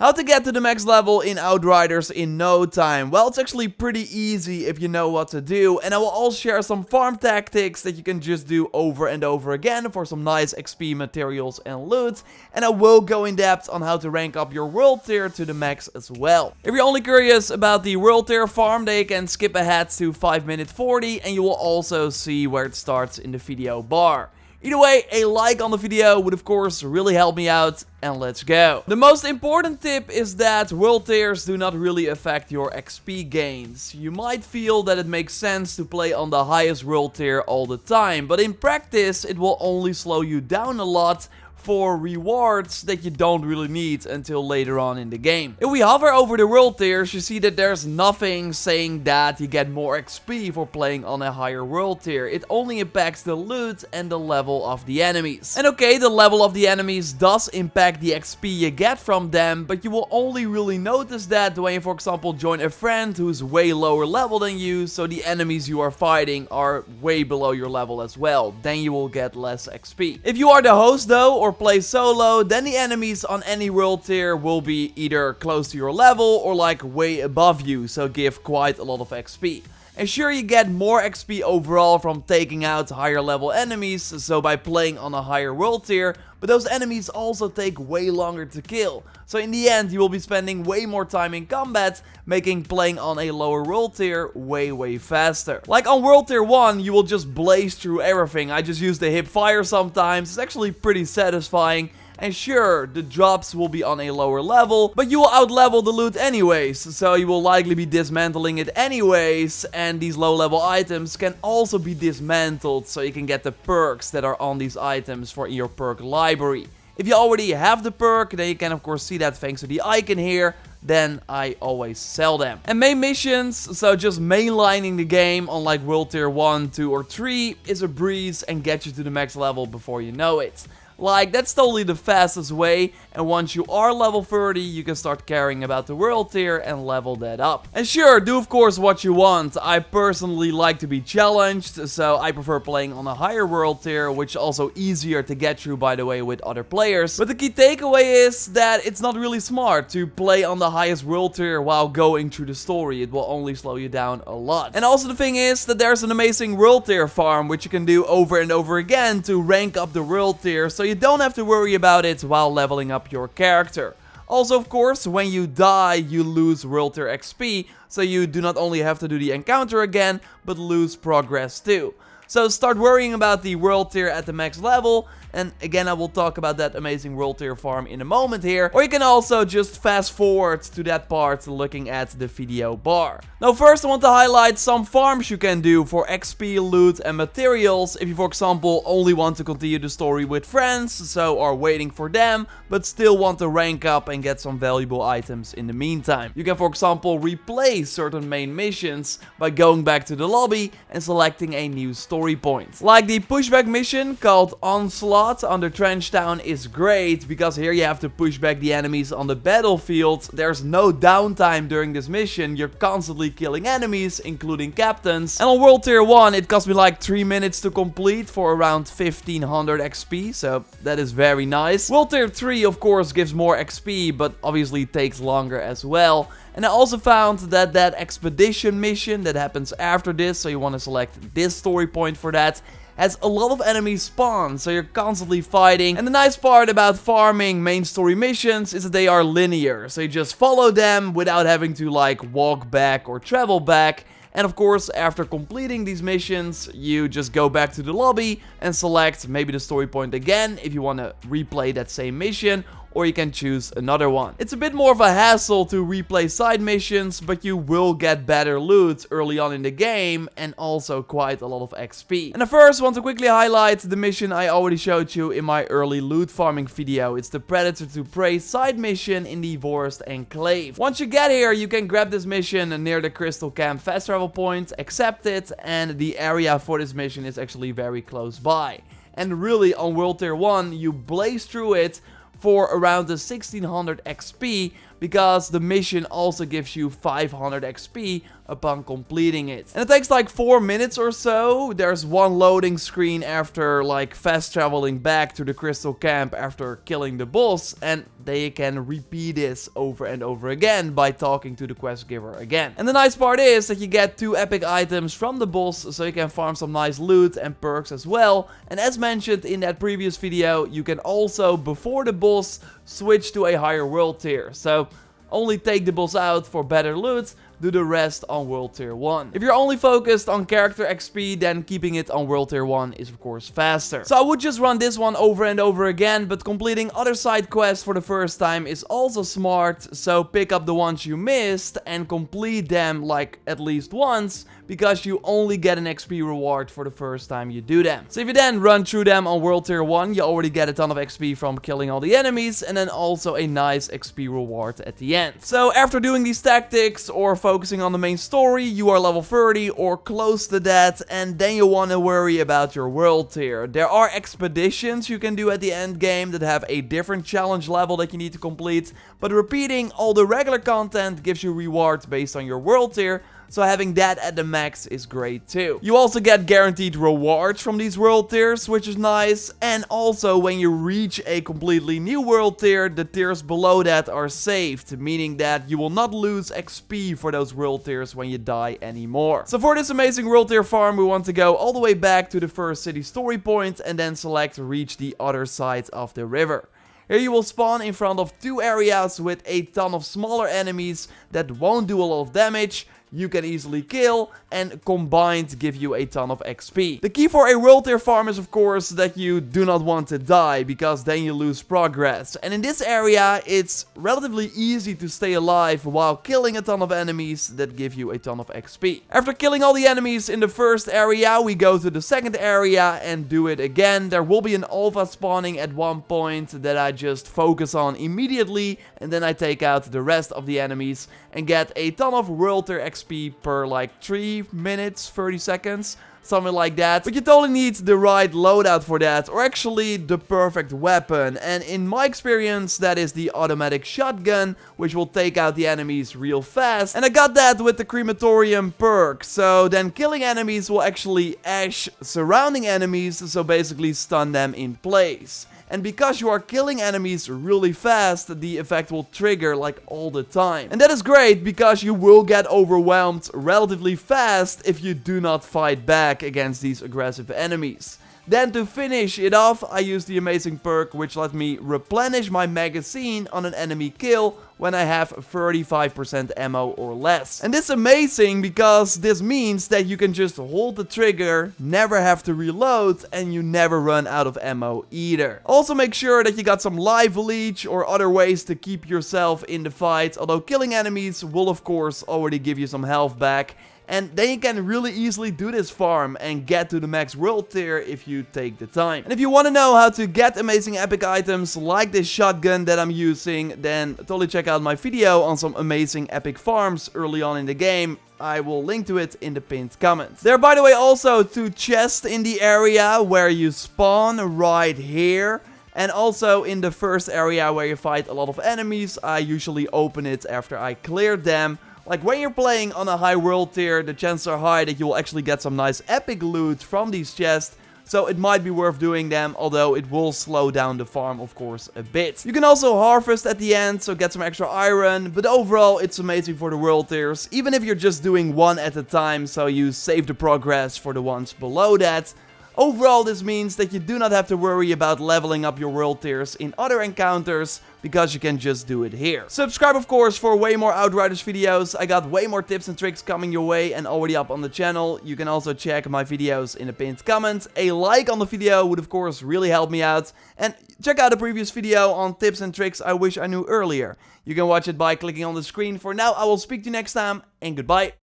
How to get to the max level in Outriders in no time? Well, it's actually pretty easy if you know what to do, and I will also share some farm tactics that you can just do over and over again for some nice XP materials and loot, and I will go in depth on how to rank up your world tier to the max as well. If you're only curious about the world tier farm, then you can skip ahead to 5 minute 40 and you will also see where it starts in the video bar. Either way, a like on the video would of course really help me out, and let's go. The most important tip is that world tiers do not really affect your XP gains. You might feel that it makes sense to play on the highest world tier all the time, but in practice it will only slow you down a lot for rewards that you don't really need until later on in the game. If we hover over the world tiers, you see that there's nothing saying that you get more XP for playing on a higher world tier. It only impacts the loot and the level of the enemies. And okay, the level of the enemies does impact the XP you get from them, but you will only really notice that when you, for example, join a friend who's way lower level than you, so the enemies you are fighting are way below your level as well. Then you will get less XP. If you are the host though, or play solo, then the enemies on any world tier will be either close to your level or like way above you, so give quite a lot of XP. And sure, you get more XP overall from taking out higher level enemies, so by playing on a higher world tier, but those enemies also take way longer to kill. So in the end, you will be spending way more time in combat, making playing on a lower world tier way faster. Like on world tier 1, you will just blaze through everything. I just use the hip fire sometimes. It's actually pretty satisfying. And sure, the drops will be on a lower level, but you will outlevel the loot anyways, so you will likely be dismantling it anyways, and these low level items can also be dismantled, so you can get the perks that are on these items for your perk library. If you already have the perk, then you can of course see that thanks to the icon here, then I always sell them. And main missions, so just mainlining the game on like world tier 1, 2 or 3 is a breeze and gets you to the max level before you know it. Like, that's totally the fastest way, and once you are level 30, you can start caring about the world tier and level that up. And sure, do of course what you want. I personally like to be challenged, so I prefer playing on a higher world tier, which is also easier to get through, by the way, with other players. But the key takeaway is that it's not really smart to play on the highest world tier while going through the story. It will only slow you down a lot. And also the thing is that there's an amazing world tier farm, which you can do over and over again to rank up the world tier, so you don't have to worry about it while leveling up your character. Also, of course, when you die, you lose world tier XP, so you do not only have to do the encounter again, but lose progress too. So start worrying about the world tier at the max level, and again I will talk about that amazing world tier farm in a moment here, or you can also just fast forward to that part looking at the video bar. Now first I want to highlight some farms you can do for XP, loot and materials if you, for example, only want to continue the story with friends, so are waiting for them, but still want to rank up and get some valuable items in the meantime. You can, for example, replay certain main missions by going back to the lobby and selecting a new story point. Like the pushback mission called Onslaught under Trenchtown is great, because here you have to push back the enemies on the battlefield. There's no downtime during this mission, you're constantly killing enemies, including captains. And on world tier 1 it cost me like 3 minutes to complete for around 1500 XP, so that is very nice. World tier 3 of course gives more XP, but obviously takes longer as well. And I also found that that expedition mission that happens after this, so you want to select this story point for that, has a lot of enemies spawn, so you're constantly fighting. And the nice part about farming main story missions is that they are linear, so you just follow them without having to like walk back or travel back. And of course, after completing these missions, you just go back to the lobby and select maybe the story point again if you want to replay that same mission, or you can choose another one. It's a bit more of a hassle to replay side missions, but you will get better loot early on in the game and also quite a lot of XP. And I first want to quickly highlight the mission I already showed you in my early loot farming video. It's the Predator to Prey side mission in the Forest Enclave. Once you get here, you can grab this mission near the Crystal Camp fast travel point, accept it, and the area for this mission is actually very close by. And really, on world tier 1, you blaze through it for around the 1600 XP, because the mission also gives you 500 XP upon completing it. And it takes like 4 minutes or so. There's one loading screen after like fast traveling back to the crystal camp after killing the boss, and they can repeat this over and over again by talking to the quest giver again. And the nice part is that you get 2 epic items from the boss, so you can farm some nice loot and perks as well. And as mentioned in that previous video, you can also, before the boss, switch to a higher world tier. So only take the boss out for better loot, do the rest on World Tier 1. If you're only focused on character XP, then keeping it on World Tier 1 is of course faster. So I would just run this one over and over again, but completing other side quests for the first time is also smart, so pick up the ones you missed and complete them like at least once, because you only get an XP reward for the first time you do them. So if you then run through them on World Tier 1, you already get a ton of XP from killing all the enemies, and then also a nice XP reward at the end. So after doing these tactics or focusing on the main story, you are level 30 or close to that, and then you want to worry about your world tier. There are expeditions you can do at the end game that have a different challenge level that you need to complete, but repeating all the regular content gives you rewards based on your world tier. So having that at the max is great too. You also get guaranteed rewards from these world tiers, which is nice. And also when you reach a completely new world tier, the tiers below that are saved, meaning that you will not lose XP for those world tiers when you die anymore. So for this amazing world tier farm, we want to go all the way back to the first city story point and then select reach the other side of the river. Here you will spawn in front of 2 areas with a ton of smaller enemies that won't do a lot of damage, you can easily kill, and combined give you a ton of XP. The key for a world tier farm is of course that you do not want to die, because then you lose progress. And in this area, it's relatively easy to stay alive while killing a ton of enemies that give you a ton of XP. After killing all the enemies in the first area, we go to the second area and do it again. There will be an alpha spawning at one point that I just focus on immediately, and then I take out the rest of the enemies and get a ton of world tier XP per like 3 minutes, 30 seconds, something like that. But you totally need the right loadout for that, or actually the perfect weapon. And in my experience, that is the automatic shotgun, which will take out the enemies real fast. And I got that with the crematorium perk. So then killing enemies will actually ash surrounding enemies, so basically stun them in place. And because you are killing enemies really fast, the effect will trigger like all the time. And that is great because you will get overwhelmed relatively fast if you do not fight back against these aggressive enemies. Then to finish it off, I use the amazing perk which lets me replenish my magazine on an enemy kill when I have 35% ammo or less. And this is amazing because this means that you can just hold the trigger, never have to reload, and you never run out of ammo either. Also make sure that you got some life leech or other ways to keep yourself in the fight, although killing enemies will of course already give you some health back. And then you can really easily do this farm and get to the max world tier if you take the time. And if you want to know how to get amazing epic items like this shotgun that I'm using, then totally check out my video on some amazing epic farms early on in the game. I will link to it in the pinned comments. There are, by the way, also 2 chests in the area where you spawn right here. And also in the first area where you fight a lot of enemies, I usually open it after I cleared them. Like when you're playing on a high world tier, the chances are high that you will actually get some nice epic loot from these chests. So it might be worth doing them, although it will slow down the farm, of course, a bit. You can also harvest at the end, so get some extra iron. But overall, it's amazing for the world tiers, even if you're just doing one at a time, so you save the progress for the ones below that. Overall, this means that you do not have to worry about leveling up your world tiers in other encounters, because you can just do it here. Subscribe, of course, for way more Outriders videos. I got way more tips and tricks coming your way and already up on the channel. You can also check my videos in the pinned comment. A like on the video would, of course, really help me out. And check out the previous video on tips and tricks I wish I knew earlier. You can watch it by clicking on the screen. For now, I will speak to you next time, and goodbye.